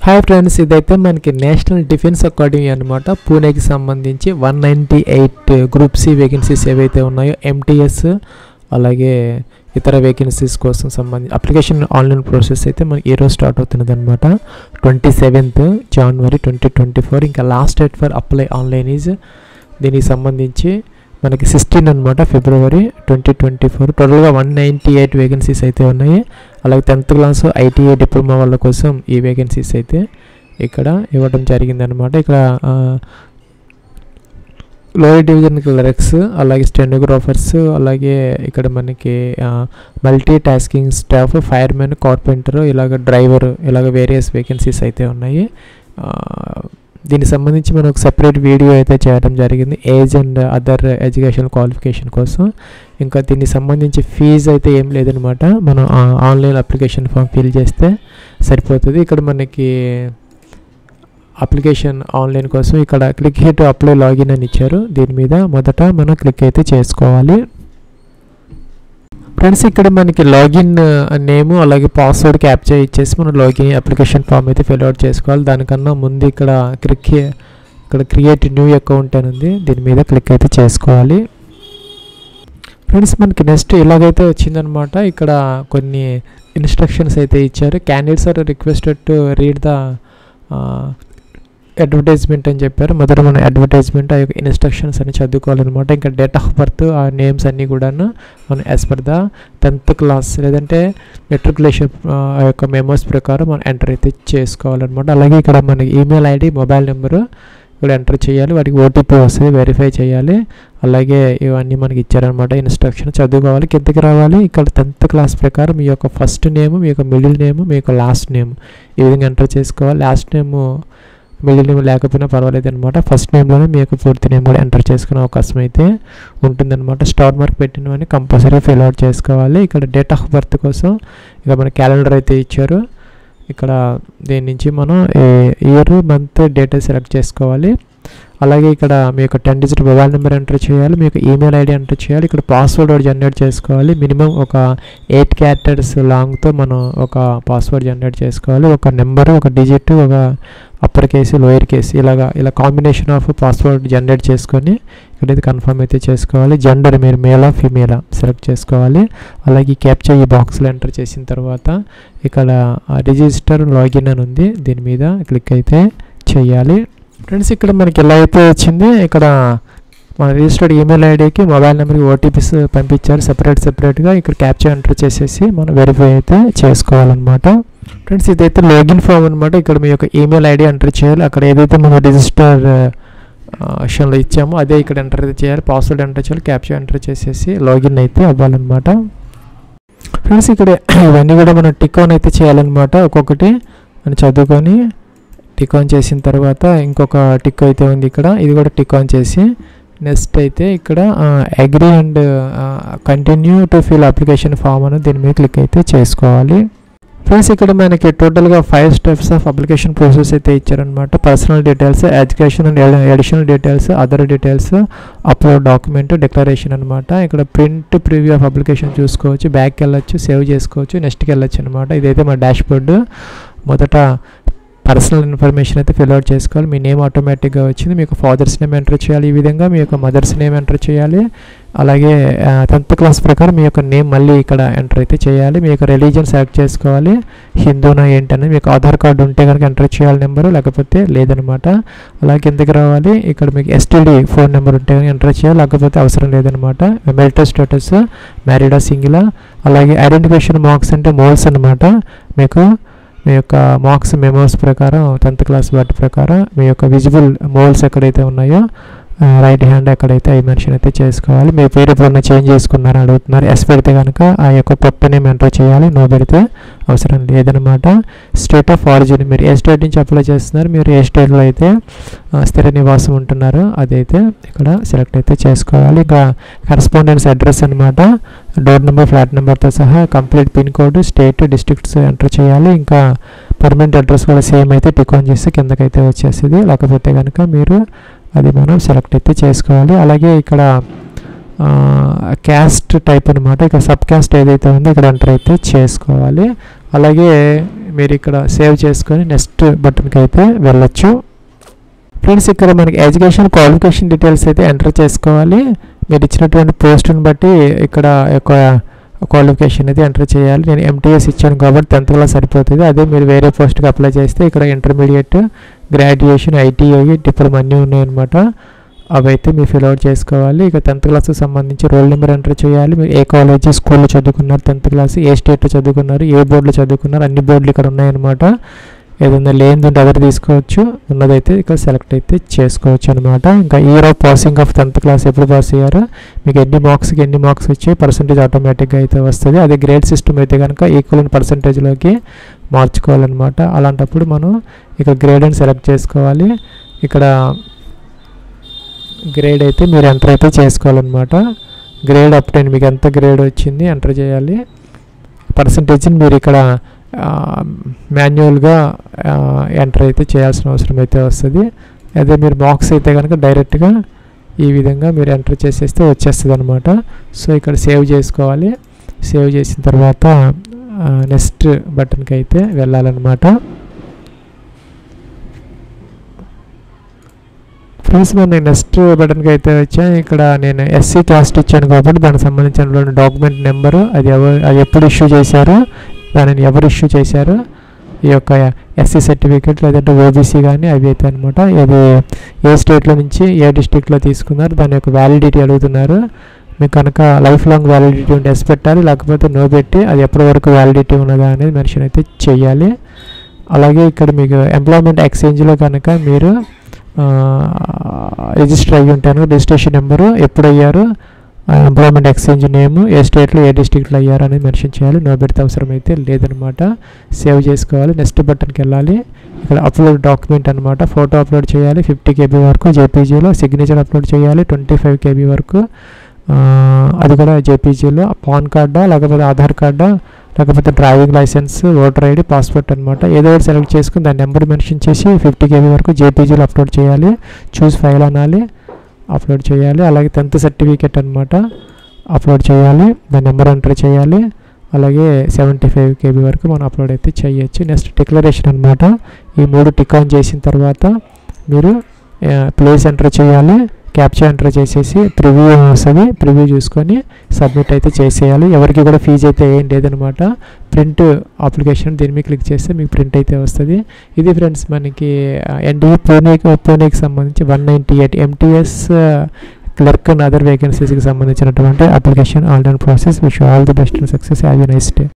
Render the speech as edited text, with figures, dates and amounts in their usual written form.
Hi friends, ఇదైతే మనకి national defence academy అనమాట. పూణేకి సంబంధించి 198 గ్రూప్ సి వేకెన్సీస్ ఏవైతే ఉన్నాయో ఎంటీఎస్ అలాగే ఇతర వేకెన్సీస్ కోసం సంబంధించి అప్లికేషన్ ఆన్లైన్ ప్రాసెస్ అయితే మనకి ఈరోజు స్టార్ట్ అవుతున్నది అనమాట. 27th January 2024. ఇంకా last date for apply online is దీనికి సంబంధించి మనకి 16 అనమాట, February 2024. టోటల్గా 198 వేకెన్సీస్ అయితే ఉన్నాయి. అలాగే 10th క్లాస్ ఐటీఐ డిప్లొమా వాళ్ళ కోసం ఈ వేకెన్సీస్ అయితే ఇక్కడ ఇవ్వడం జరిగిందనమాట. ఇక్కడ లోయర్ డివిజన్ క్లర్క్స్, అలాగే స్టెనోగ్రాఫర్స్, అలాగే ఇక్కడ మనకి multi tasking staff, firemen, carpenter, ఇలాగ డ్రైవర్, ఇలాగ వేరియస్ వేకెన్సీస్ అయితే ఉన్నాయి. దీనికి సంబంధించి మనం ఒక సెపరేట్ వీడియో అయితే చేయడం జరిగింది age and other education qualification కోసం. ఇంకా దీనికి సంబంధించి ఫీజు అయితే ఏం లేదనమాట. మనం ఆన్లైన్ అప్లికేషన్ ఫామ్ ఫిల్ చేస్తే సరిపోతుంది. ఇక్కడ మనకి అప్లికేషన్ ఆన్లైన్ కోసం ఇక్కడ click here to apply login అని ఇచ్చారు. దీని మీద మొదట మనం క్లిక్ అయితే చేసుకోవాలి. ఫ్రెండ్స్, ఇక్కడ మనకి లాగిన్ నేమ్ అలాగే పాస్వర్డ్ క్యాప్చర్ ఇచ్చేసి మనం లాగిన్ అప్లికేషన్ ఫామ్ అయితే ఫిల్ అవుట్ చేసుకోవాలి. దానికన్నా ముందు ఇక్కడ క్రియేట్ న్యూ అకౌంట్ అని ఉంది, దీని మీద క్లిక్ అయితే చేసుకోవాలి. ఫ్రెండ్స్, మనకి నెక్స్ట్ ఇలాగైతే వచ్చిందనమాట. ఇక్కడ కొన్ని ఇన్స్ట్రక్షన్స్ అయితే ఇచ్చారు. Candidates are requested to read the advertisement అని చెప్పారు. మొదట మనం అడ్వర్టైజ్మెంట్ ఆ యొక్క ఇన్స్ట్రక్షన్స్ అని చదువుకోవాలన్నమాట. ఇంకా డేట్ ఆఫ్ బర్త్, ఆ నేమ్స్ అన్నీ కూడా మనం as per the 10th class లేదంటే మెట్రికులేషన్ ఆ యొక్క మెమోస్ ప్రకారం మనం ఎంటర్ అయితే చేసుకోవాలన్నమాట. అలాగే ఇక్కడ మనకి ఈమెయిల్ ఐడి, మొబైల్ నెంబరు ఇక్కడ ఎంటర్ చేయాలి. వాటికి ఓటీపీ వస్తుంది, వెరిఫై చేయాలి. అలాగే ఇవన్నీ మనకి ఇచ్చారనమాట. ఇన్స్ట్రక్షన్ చదువుకోవాలి. కిందకి రావాలి. ఇక్కడ 10th క్లాస్ ప్రకారం మీ యొక్క ఫస్ట్ నేమ్, మీ యొక్క మిడిల్ నేమ్, మీ యొక్క లాస్ట్ నేమ్ ఈ విధంగా ఎంటర్ చేసుకోవాలి. లాస్ట్ నేమ్ మిడిల్ నేమ్ లేకపోయినా పర్వాలేదు అనమాట. ఫస్ట్ నేమ్లోనే మీ యొక్క పూర్తి నేమ్ కూడా ఎంటర్ చేసుకునే అవకాశం అయితే ఉంటుందన్నమాట. స్టార్ మార్క్ పెట్టినవన్నీ కంపల్సరీ ఫిల్ అవుట్ చేసుకోవాలి. ఇక్కడ డేట్ ఆఫ్ బర్త్ కోసం ఇక మన క్యాలెండర్ అయితే ఇచ్చారు. ఇక్కడ దీని నుంచి మనం ఇయర్, మంత్, డేట్ సెలెక్ట్ చేసుకోవాలి. అలాగే ఇక్కడ మీ యొక్క 10 డిజిట్ మొబైల్ నెంబర్ ఎంటర్ చేయాలి. మీ యొక్క ఈమెయిల్ ఐడి ఎంటర్ చేయాలి. ఇక్కడ పాస్వర్డ్ ఒకటి జనరేట్ చేసుకోవాలి. మినిమం ఒక 8 క్యారెక్టర్స్ లాంగ్తో మనం ఒక పాస్వర్డ్ జనరేట్ చేసుకోవాలి. ఒక నెంబరు, ఒక డిజిట్, ఒక అప్పర్ కేసు, లోయర్ కేసు, ఇలా కాంబినేషన్ ఆఫ్ పాస్వర్డ్ జనరేట్ చేసుకొని ఇక్కడైతే కన్ఫర్మ్ అయితే చేసుకోవాలి. జెండర్ మీరు మేలా ఫీమేలా సెలెక్ట్ చేసుకోవాలి. అలాగే క్యాప్చర్ ఈ బాక్స్లో ఎంటర్ చేసిన తర్వాత ఇక్కడ రిజిస్టర్ లాగిన్ అని ఉంది, దీని మీద క్లిక్ అయితే చేయాలి. ఫ్రెండ్స్, ఇక్కడ మనకి ఎలా అయితే వచ్చింది, ఇక్కడ మన రిజిస్టర్డ్ ఈమెయిల్ ఐడికి, మొబైల్ నెంబర్కి ఓటీపీస్ పంపించారు సెపరేట్గా. ఇక్కడ క్యాప్చర్ ఎంటర్ చేసేసి మనం వెరిఫై అయితే చేసుకోవాలన్నమాట. ఫ్రెండ్స్, ఇదైతే లాగిన్ ఫామ్ అనమాట. ఇక్కడ మీ యొక్క ఈమెయిల్ ఐడి ఎంటర్ చేయాలి. అక్కడ ఏదైతే మనం రిజిస్టర్ ఆప్షన్లో ఇచ్చామో అదే ఇక్కడ ఎంటర్ అయితే చేయాలి. పాస్వర్డ్ ఎంటర్ చేయాలి. క్యాప్చర్ ఎంటర్ చేసేసి లాగిన్ అయితే అవ్వాలన్నమాట. ఫ్రెండ్స్, ఇక్కడ ఇవన్నీ కూడా మనం టిక్ ఆన్ అయితే చేయాలన్నమాట. ఒక్కొక్కటి అని చదువుకొని టిక్ ఆన్ చేసిన తర్వాత ఇంకొక టిక్ అయితే ఉంది ఇక్కడ, ఇది కూడా టిక్ ఆన్ చేసి నెక్స్ట్ అయితే ఇక్కడ agree and continue to fill application form అని దీని మీద క్లిక్ అయితే చేసుకోవాలి. ఫ్రెండ్స్, ఇక్కడ మనకి టోటల్గా 5 స్టెప్స్ ఆఫ్ అప్లికేషన్ ప్రాసెస్ అయితే ఇచ్చారనమాట. Personal details, education and additional details, other details, upload document, declaration అనమాట. ఇక్కడ ప్రింట్ ప్రివ్యూ ఆఫ్ అప్లికేషన్ చూసుకోవచ్చు, బ్యాక్కి వెళ్ళొచ్చు, సేవ్ చేసుకోవచ్చు, నెక్స్ట్కి వెళ్ళొచ్చు అనమాట. ఇదైతే మన డాష్ బోర్డు. మొదట పర్సనల్ ఇన్ఫర్మేషన్ అయితే ఫిల్ అవుట్ చేసుకోవాలి. మీ నేమ్ ఆటోమేటిక్గా వచ్చింది. మీకు ఫాదర్స్ నేమ్ ఎంటర్ చేయాలి. ఈ విధంగా మీ యొక్క మదర్స్ నేమ్ ఎంటర్ చేయాలి. అలాగే 10th క్లాస్ ప్రకారం మీ యొక్క నేమ్ మళ్ళీ ఇక్కడ ఎంటర్ అయితే చేయాలి. మీ యొక్క రిలీజియన్ సెలెక్ట్ చేసుకోవాలి. హిందూనా ఏంటనేది మీకు ఆధార్ కార్డు ఉంటే కనుక ఎంటర్ చేయాలి నెంబరు, లేకపోతే లేదనమాట. అలాగే కిందకి రావాలి. ఇక్కడ మీకు ఎస్టీడీ ఫోన్ నెంబర్ ఉంటే కనుక ఎంటర్ చేయాలి, లేకపోతే అవసరం లేదనమాట. మెరిటల్ స్టేటస్, మ్యారీడా, సింగిలా. అలాగే ఐడెంటిఫికేషన్ మార్క్స్ అంటే మోల్స్ అనమాట. మీకు మీ యొక్క మార్క్స్ మెమోస్ ప్రకారం 10th క్లాస్ వాటి ప్రకారం మీ యొక్క విజిబుల్ మోల్స్ ఎక్కడైతే ఉన్నాయో రైట్ హ్యాండ్ ఎక్కడైతే అవి మెన్షన్ అయితే చేసుకోవాలి. మీ పేరు ఎప్పుడన్నా చేంజ్ చేసుకున్నారని అడుగుతున్నారు. ఎస్ పెడితే కనుక ఆ యొక్క కొత్త నేమ్ ఎంటర్ చేయాలి. నో పెడితే అవసరం లేదనమాట. స్టేట్ ఆఫ్ ఆరిజిన్, మీరు ఏ స్టేట్ నుంచి అప్లై చేస్తున్నారు, మీరు ఏ స్టేట్లో అయితే స్థిర నివాసం ఉంటున్నారో అదైతే ఇక్కడ సెలెక్ట్ అయితే చేసుకోవాలి. ఇంకా కరెస్పాండెన్స్ అడ్రస్ అనమాట. డోర్ నెంబర్, ఫ్లాట్ నెంబర్తో సహా complete pin code, state, districts enter చేయాలి. ఇంకా పర్మనెంట్ అడ్రస్ కూడా సేమ్ అయితే టిక్ ఆన్ చేస్తే కిందకైతే వచ్చేస్తుంది. లేకపోతే కనుక మీరు అది మనం సెలెక్ట్ అయితే చేసుకోవాలి. అలాగే ఇక్కడ క్యాస్ట్ టైప్ అనమాట. ఇక్కడ సబ్ క్యాస్ట్ ఏదైతే ఉందో ఇక్కడ ఎంటర్ అయితే చేసుకోవాలి. అలాగే మీరు ఇక్కడ సేవ్ చేసుకొని నెక్స్ట్ బటన్కి అయితే వెళ్ళొచ్చు. ఫ్రెండ్స్ ఇక్కడ మనకి ఎడ్యుకేషన్ క్వాలిఫికేషన్ డీటెయిల్స్ అయితే ఎంటర్ చేసుకోవాలి. మీరు ఇచ్చినటువంటి పోస్ట్ని బట్టి ఇక్కడ యొక్క క్వాలిఫికేషన్ అయితే ఎంటర్ చేయాలి. నేను MTS ఇచ్చాను కాబట్టి 10th క్లాస్ సరిపోతుంది. అదే మీరు వేరే పోస్ట్కి అప్లై చేస్తే ఇక్కడ ఇంటర్మీడియట్, గ్రాడ్యుయేషన్, ITI, డిప్లొమా అన్నీ ఉన్నాయన్నమాట. అవి అయితే మీరు ఫిల్అవుట్ చేసుకోవాలి. ఇక 10th క్లాస్కి సంబంధించి రోల్ నెంబర్ ఎంటర్ చేయాలి. మీరు ఏ కాలేజ్ స్కూల్లో చదువుకున్నారు, 10th క్లాస్ ఏ స్టేట్లో చదువుకున్నారు, ఏ బోర్డులో చదువుకున్నారు, అన్ని బోర్డులు ఇక్కడ ఉన్నాయన్నమాట. ఏదైనా లేనిదుంటే అదర్ తీసుకోవచ్చు, ఉన్నదైతే ఇక్కడ సెలెక్ట్ అయితే చేసుకోవచ్చు అనమాట. ఇంకా year of passing of 10th class ఎప్పుడు పాస్ అయ్యారో, మీకు ఎన్ని మార్క్స్ వచ్చాయి పర్సంటేజ్ ఆటోమేటిక్గా అయితే వస్తుంది. అదే గ్రేడ్ సిస్టమ్ అయితే కనుక ఈక్వల్ పర్సంటేజ్లోకి మార్చుకోవాలన్నమాట. అలాంటప్పుడు మనం ఇక్కడ గ్రేడ్ అని సెలెక్ట్ చేసుకోవాలి. ఇక్కడ గ్రేడ్ అయితే మీరు ఎంటర్ అయితే చేసుకోవాలన్నమాట. గ్రేడ్ అప్ టు మీకు ఎంత గ్రేడ్ వచ్చింది ఎంటర్ చేయాలి. పర్సంటేజ్ని మీరు ఇక్కడ మాన్యువల్గా ఎంటర్ అయితే చేయాల్సిన అవసరం అయితే వస్తుంది. అదే మీరు మార్క్స్ అయితే కనుక డైరెక్ట్గా ఈ విధంగా మీరు ఎంటర్ చేసేస్తే వచ్చేస్తుంది అనమాట. సో ఇక్కడ సేవ్ చేసుకోవాలి. సేవ్ చేసిన తర్వాత నెక్స్ట్ బటన్కి అయితే వెళ్ళాలన్నమాట. ఫ్రెండ్స్ నేను నెక్స్ట్ బటన్కి అయితే వచ్చాను. ఇక్కడ నేను SC క్యాస్ట్ ఇచ్చాను కాబట్టి దానికి సంబంధించిన డాక్యుమెంట్ నెంబరు, అది ఎప్పుడు ఇష్యూ చేశారో, దానిని ఎవరు ఇష్యూ చేశారో, ఈ యొక్క SC సర్టిఫికేట్ లేదంటే OBC కానీ అవి అయితే అనమాట. ఇది ఏ స్టేట్లో నుంచి ఏ డిస్ట్రిక్ట్లో తీసుకున్నారు, దాని యొక్క వ్యాలిడిటీ అడుగుతున్నారు. మీకు కనుక లైఫ్ లాంగ్ వ్యాలిడిటీ ఉంటే ఎస్ పెట్టాలి, లేకపోతే నో పెట్టి అది ఎప్పటి వరకు వ్యాలిడిటీ ఉన్నదా అనేది మెన్షన్ అయితే చేయాలి. అలాగే ఇక్కడ మీకు ఎంప్లాయ్మెంట్ ఎక్స్చేంజ్లో కనుక మీరు రిజిస్టర్ అయ్యి ఉంటాను, రిజిస్ట్రేషన్ నెంబరు, ఎప్పుడు అయ్యారు, ఎంప్లాయ్మెంట్ ఎక్స్చేంజ్ నేము, ఏ స్టేట్లో ఏ డిస్ట్రిక్ట్లో అయ్యారు అనేది మెన్షన్ చేయాలి. నో పెడితే అవసరం అయితే లేదనమాట. సేవ్ చేసుకోవాలి. నెక్స్ట్ బటన్కి వెళ్ళాలి. ఇక్కడ అప్లోడ్ డాక్యుమెంట్ అనమాట. ఫోటో అప్లోడ్ చేయాలి 50 KB వరకు JPGలో, సిగ్నేచర్ అప్లోడ్ చేయాలి 25 KB వరకు, అది కూడా JPGలో. పాన్ కార్డా లేకపోతే ఆధార్ కార్డా లేకపోతే driving licence, voter ID, passport అనమాట. ఏదో ఒకటి సెలెక్ట్ చేసుకుని దాని నెంబర్ మెన్షన్ చేసి 50 KB వరకు JPGలో అప్లోడ్ చేయాలి. చూస్ ఫైల్ అనాలి, అప్లోడ్ చేయాలి. అలాగే 10th సర్టిఫికేట్ అనమాట అప్లోడ్ చేయాలి, దాని నెంబర్ ఎంటర్ చేయాలి. అలాగే 75 KB వరకు మనం అప్లోడ్ అయితే చేయొచ్చు. నెక్స్ట్ డిక్లరేషన్ అనమాట. ఈ 3 టిక్ ఆన్ చేసిన తర్వాత మీరు ప్లేస్ ఎంటర్ చేయాలి, క్యాప్చా ఎంటర్ చేసేసి ప్రివ్యూ వస్తుంది, ప్రివ్యూ చూసుకొని సబ్మిట్ అయితే చేసేయాలి. ఎవరికి కూడా ఫీజు అయితే ఏం లేదనమాట. ప్రింట్ అప్లికేషన్ దీని మీద క్లిక్ చేస్తే మీకు ప్రింట్ అయితే వస్తుంది. ఇది ఫ్రెండ్స్ మనకి NDA పూణేకి సంబంధించి 198 MTS క్లర్క్ అండ్ అదర్ వేకెన్సీస్కి సంబంధించినటువంటి application all done process. Wish all the best and success. Have a nice day.